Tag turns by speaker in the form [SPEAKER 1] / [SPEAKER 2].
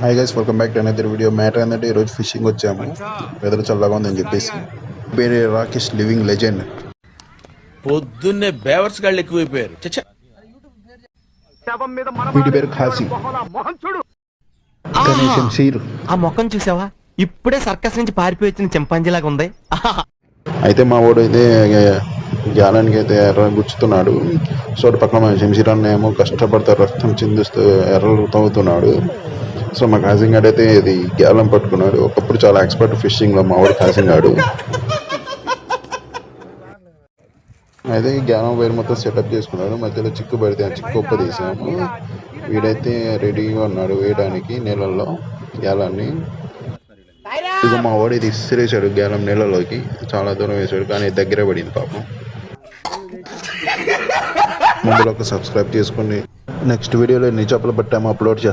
[SPEAKER 1] Hi guys, welcome back to another video. Matter ఏంటంటే ఈరోజు fishing వచ్చాము. వెదర్ చల్లగా ఉందని చెప్పేసి. పేరు రాకేష్, లివింగ్ లెజెండ్.
[SPEAKER 2] పొద్దున్నే బేవర్స్ గాళ్ళు ఎక్కువైపోయారు.
[SPEAKER 1] వీటి పేరు ఖాసీ. గణేశం సీర్.
[SPEAKER 3] ఆ మొక్కను చూసావా? ఇప్పుడే సర్కస్ నుంచి పారిపోయి వచ్చిన చింపాంజీలాగా ఉంది.
[SPEAKER 1] అయితే మా వాడు అయితే గ్యాలానికి అయితే ఎర్ర గుచ్చుతున్నాడు. సో పక్కన మా శంషీరాన్ని ఏమో కష్టపడతా రక్తం చిందిస్తూ ఎర్రలు తవ్వుతున్నాడు. సో మా కాసింగ్ గాడు అయితే ఇది గ్యాలం పట్టుకున్నాడు. ఒకప్పుడు చాలా ఎక్స్పర్ట్ ఫిషింగ్ లో మా వాడు కాసింగ్ గాడు. అయితే ఈ గ్యాలం వైర్ మొత్తం సెటప్ చేసుకున్నాడు. మధ్యలో చిక్కు పడితే ఆ చిక్కు ఒప్ప తీసాము. వీడైతే రెడీగా ఉన్నాడు వేయడానికి నీళ్ళల్లో గ్యాలాన్ని. ఇక మా వాడు ఇది ఇసిరేసాడు గ్యాలం నీళ్ళలోకి. చాలా దూరం వేసాడు కానీ దగ్గర పడింది పాపం. ముందులో ఒక సబ్స్క్రైబ్ చేసుకుని నెక్స్ట్ వీడియోలో ఎన్ని చేపలు పట్టామో అప్లోడ్ చేస్తాను.